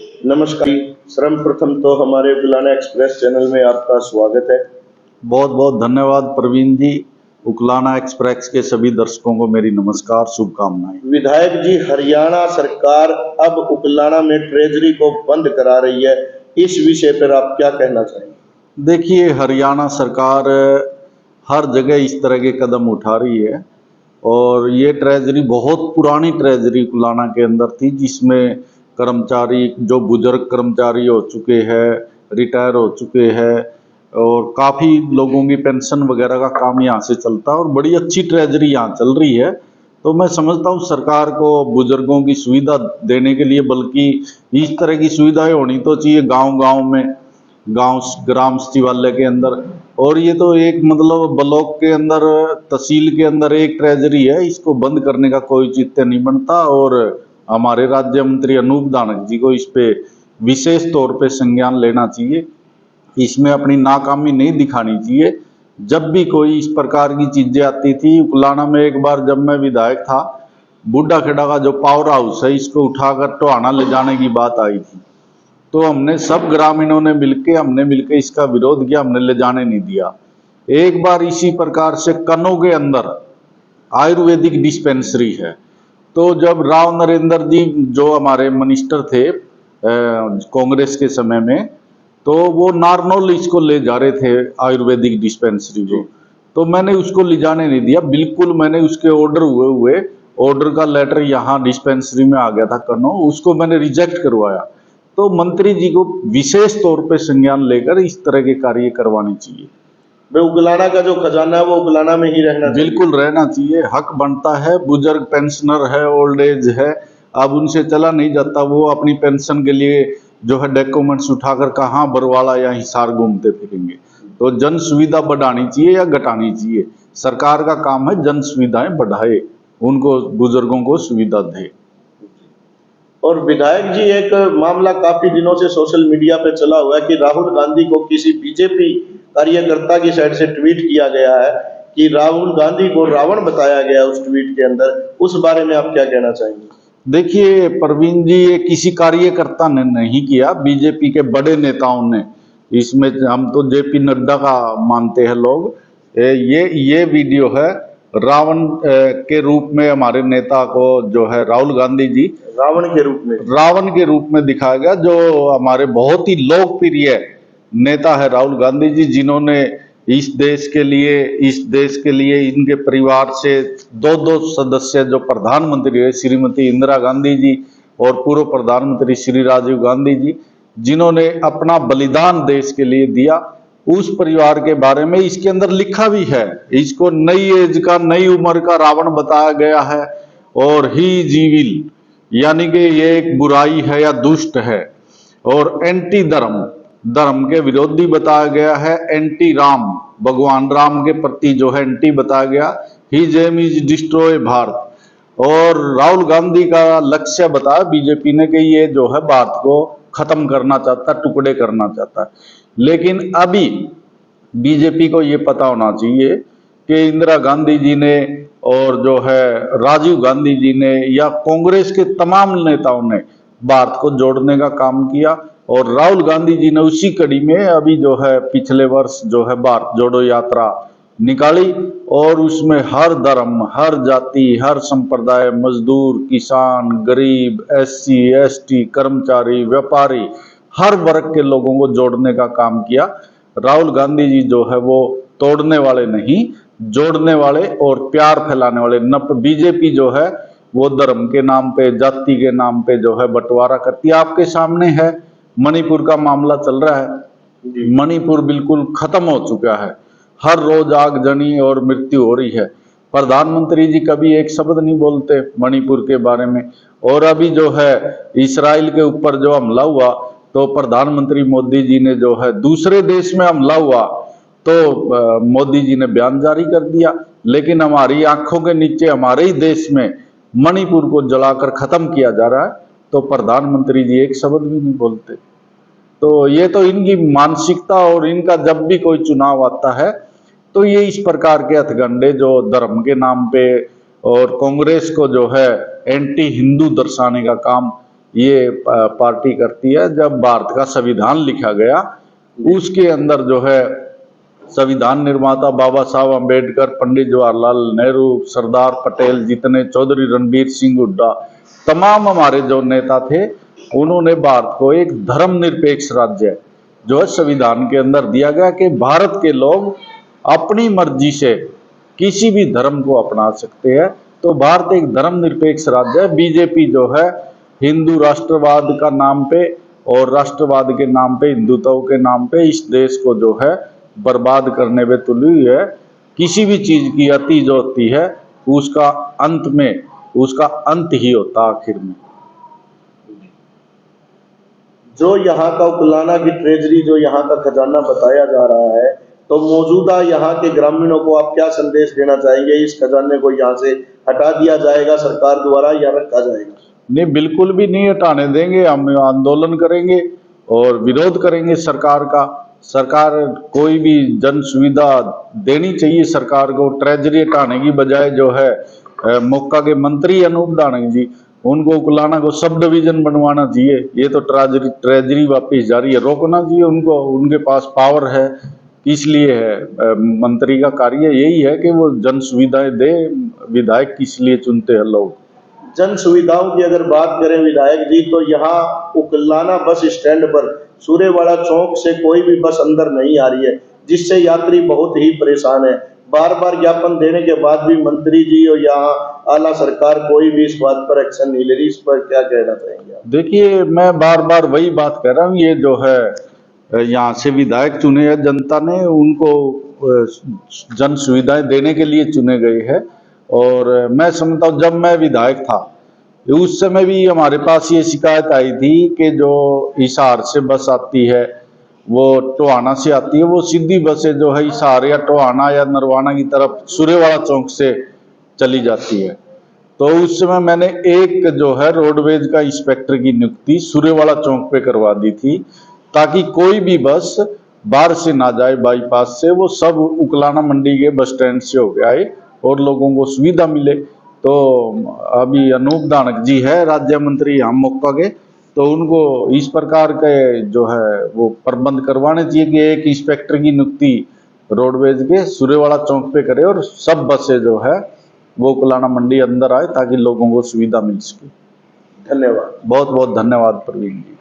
नमस्कार। सर्वप्रथम तो हमारे उकलाना एक्सप्रेस चैनल में आपका स्वागत है। बहुत बहुत धन्यवाद प्रवीण जी। उकलाना एक्सप्रेस के सभी दर्शकों को मेरी नमस्कार, शुभकामनाएं। विधायक जी, हरियाणा सरकार अब उकलाना में ट्रेजरी को बंद करा रही है, इस विषय पर आप क्या कहना चाहेंगे? देखिए, हरियाणा सरकार हर जगह इस तरह के कदम उठा रही है और ये ट्रेजरी बहुत पुरानी ट्रेजरी उकलाना के अंदर थी, जिसमें कर्मचारी जो बुजुर्ग कर्मचारी हो चुके हैं, रिटायर हो चुके हैं और काफ़ी लोगों की पेंशन वगैरह का काम यहाँ से चलता है और बड़ी अच्छी ट्रेजरी यहाँ चल रही है। तो मैं समझता हूँ सरकार को बुजुर्गों की सुविधा देने के लिए, बल्कि इस तरह की सुविधाएं होनी तो चाहिए गांव गांव में, गांव ग्राम सचिवालय के अंदर। और ये तो एक मतलब ब्लॉक के अंदर, तहसील के अंदर एक ट्रेजरी है, इसको बंद करने का कोई चित्त नहीं बनता। और हमारे राज्य मंत्री अनूप धानक जी को इस पे विशेष तौर पे संज्ञान लेना चाहिए, इसमें अपनी नाकामी नहीं दिखानी चाहिए। जब भी कोई इस प्रकार की चीजें आती थी उकलाना में, एक बार जब मैं विधायक था, बूढ़ा खेड़ा का जो पावर हाउस है इसको उठाकर टोहाना ले जाने की बात आई थी, तो हमने सब ग्रामीणों ने मिलके इसका विरोध किया, हमने ले जाने नहीं दिया। एक बार इसी प्रकार से कन्नौ के अंदर आयुर्वेदिक डिस्पेंसरी है, तो जब राव नरेंद्र जी जो हमारे मिनिस्टर थे कांग्रेस के समय में, तो वो नारनौल इसको ले जा रहे थे आयुर्वेदिक डिस्पेंसरी को, तो मैंने उसको ले जाने नहीं दिया। बिल्कुल मैंने उसके ऑर्डर का लेटर यहाँ डिस्पेंसरी में आ गया था कन्नौ, उसको मैंने रिजेक्ट करवाया। तो मंत्री जी को विशेष तौर पे संज्ञान लेकर इस तरह के कार्य करवाने चाहिए। वे उकलाना का जो खजाना है वो उकलाना में ही रहना चाहिए। बिल्कुल रहना चाहिए, हक बनता है। बुजुर्ग पेंशनर है, ओल्ड एज है, अब उनसे चला नहीं जाता, वो अपनी पेंशन के लिए जो है डॉक्यूमेंट्स उठाकर कहाँ बरवाला या हिसार घूमते फिरेंगे। तो जन सुविधा बढ़ानी चाहिए या घटानी चाहिए? सरकार का काम है जन सुविधाएं बढ़ाए, उनको बुजुर्गों को सुविधा दे। और विधायक जी, एक मामला काफी दिनों से सोशल मीडिया पे चला हुआ है कि राहुल गांधी को किसी बीजेपी कार्यकर्ता की साइड से ट्वीट किया गया है कि राहुल गांधी को रावण बताया गया उस ट्वीट के अंदर, उस बारे में आप क्या कहना चाहेंगे? देखिए प्रवीण जी, ये किसी कार्यकर्ता ने नहीं किया, बीजेपी के बड़े नेताओं ने। इसमें हम तो जेपी नड्डा का मानते हैं लोग। ये वीडियो है रावण के रूप में हमारे नेता को जो है राहुल गांधी जी रावण के रूप में दिखाया गया, जो हमारे बहुत ही लोकप्रिय नेता है राहुल गांधी जी, जिन्होंने इस देश के लिए इनके परिवार से दो सदस्य जो प्रधानमंत्री है, श्रीमती इंदिरा गांधी जी और पूर्व प्रधानमंत्री श्री राजीव गांधी जी, जिन्होंने अपना बलिदान देश के लिए दिया, उस परिवार के बारे में इसके अंदर लिखा भी है। इसको नई एज का, नई उम्र का रावण बताया गया है और ही जीविल, यानी कि ये एक बुराई है या दुष्ट है, और एंटी धर्म के विरोधी बताया गया है, एंटी राम, भगवान राम के प्रति जो है एंटी बताया गया। His aim is destroy Bharat, और राहुल गांधी का लक्ष्य बताया बीजेपी ने कि ये जो है भारत को खत्म करना चाहता, टुकड़े करना चाहता है। लेकिन अभी बीजेपी को ये पता होना चाहिए कि इंदिरा गांधी जी ने और जो है राजीव गांधी जी ने या कांग्रेस के तमाम नेताओं ने भारत को जोड़ने का काम किया, और राहुल गांधी जी ने उसी कड़ी में अभी जो है पिछले वर्ष जो है भारत जोड़ो यात्रा निकाली, और उसमें हर धर्म, हर जाति, हर संप्रदाय, मजदूर, किसान, गरीब, एससी, एसटी, कर्मचारी, व्यापारी, हर वर्ग के लोगों को जोड़ने का काम किया। राहुल गांधी जी जो है वो तोड़ने वाले नहीं, जोड़ने वाले और प्यार फैलाने वाले। न बीजेपी जो है वो धर्म के नाम पे, जाति के नाम पे जो है बंटवारा करती है। आपके सामने है मणिपुर का मामला चल रहा है, मणिपुर बिल्कुल खत्म हो चुका है, हर रोज आगजनी और मृत्यु हो रही है। प्रधानमंत्री जी कभी एक शब्द नहीं बोलते मणिपुर के बारे में। और अभी जो है इस्राइल के ऊपर जो हमला हुआ, तो प्रधानमंत्री मोदी जी ने जो है, दूसरे देश में हमला हुआ तो मोदी जी ने बयान जारी कर दिया, लेकिन हमारी आंखों के नीचे हमारे ही देश में मणिपुर को जलाकर खत्म किया जा रहा है, तो प्रधानमंत्री जी एक शब्द भी नहीं बोलते। तो ये तो इनकी मानसिकता, और इनका जब भी कोई चुनाव आता है तो ये इस प्रकार के हथकंडे जो धर्म के नाम पे और कांग्रेस को जो है एंटी हिंदू दर्शाने का काम ये पार्टी करती है। जब भारत का संविधान लिखा गया उसके अंदर जो है संविधान निर्माता बाबा साहब अम्बेडकर, पंडित जवाहरलाल नेहरू, सरदार पटेल, जितने चौधरी रणबीर सिंह हुड्डा, तमाम हमारे जो नेता थे, उन्होंने भारत को एक धर्मनिरपेक्ष राज्य जो है संविधान के अंदर दिया गया कि भारत के लोग अपनी मर्जी से किसी भी धर्म को अपना सकते हैं। तो भारत एक धर्मनिरपेक्ष राज्य है। बीजेपी जो है हिंदू राष्ट्रवाद का नाम पे और राष्ट्रवाद के नाम पे, हिंदुत्व के नाम पे इस देश को जो है बर्बाद करने में तुली हुई है। किसी भी चीज की अति जो होती है उसका अंत ही होता आखिर में। जो यहाँ का उकलाना की ट्रेजरी, जो यहाँ का खजाना बताया जा रहा है, तो मौजूदा यहाँ के ग्रामीणों को आप क्या संदेश देना चाहेंगे? इस खजाने को यहाँ से हटा दिया जाएगा सरकार द्वारा या रखा जाएगा? नहीं, बिल्कुल भी नहीं हटाने देंगे। हम आंदोलन करेंगे और विरोध करेंगे सरकार का। सरकार कोई भी जन सुविधा देनी चाहिए सरकार को। ट्रेजरी हटाने की बजाय जो है मोक्का के मंत्री अनूप धानक जी, उनको उकलाना को सब डिवीजन बनवाना चाहिए। ये तो ट्रेजरी वापिस जारी है, रोकना चाहिए उनको। उनके पास पावर है, इसलिए है। मंत्री का कार्य यही है कि वो जन सुविधाएं दे। विधायक किस लिए चुनते हैं लोग? जन सुविधाओं की अगर बात करें विधायक जी, तो यहाँ उकलाना बस स्टैंड पर सूर्यवाड़ा चौक से कोई भी बस अंदर नहीं आ रही है, जिससे यात्री बहुत ही परेशान है। बार बार ज्ञापन देने के बाद भी मंत्री जी और यहाँ आला सरकार कोई भी इस बात पर एक्शन नहीं ले रही। इस पर क्या कहना चाहेंगे आप? देखिए, मैं बार बार वही बात कह रहा हूँ, ये जो है यहाँ से विधायक चुने हैं जनता ने, उनको जन सुविधाएं देने के लिए चुने गए हैं। और मैं समझता हूँ जब मैं विधायक था उस समय भी हमारे पास ये शिकायत आई थी कि जो हिसार से बस आती है, वो टोहाना से आती है, वो सीधी बसें जो है हिसार या टोहाना या नरवाना की तरफ सूर्यवाड़ा चौक से चली जाती है। तो उस समय मैंने एक जो है रोडवेज का इंस्पेक्टर की नियुक्ति सूर्यवाड़ा चौक पे करवा दी थी, ताकि कोई भी बस बाहर से ना जाए बाईपास से, वो सब उकलाना मंडी के बस स्टैंड से होके आए और लोगों को सुविधा मिले। तो अभी अनूप धानक जी है राज्य मंत्री हम मोक्का के, तो उनको इस प्रकार के जो है वो प्रबंध करवाने चाहिए कि एक इंस्पेक्टर की नियुक्ति रोडवेज के सूर्यवाड़ा चौक पे करे और सब बसें जो है वो उकलाना मंडी अंदर आए ताकि लोगों को सुविधा मिल सके। धन्यवाद। बहुत बहुत धन्यवाद प्रवीण जी।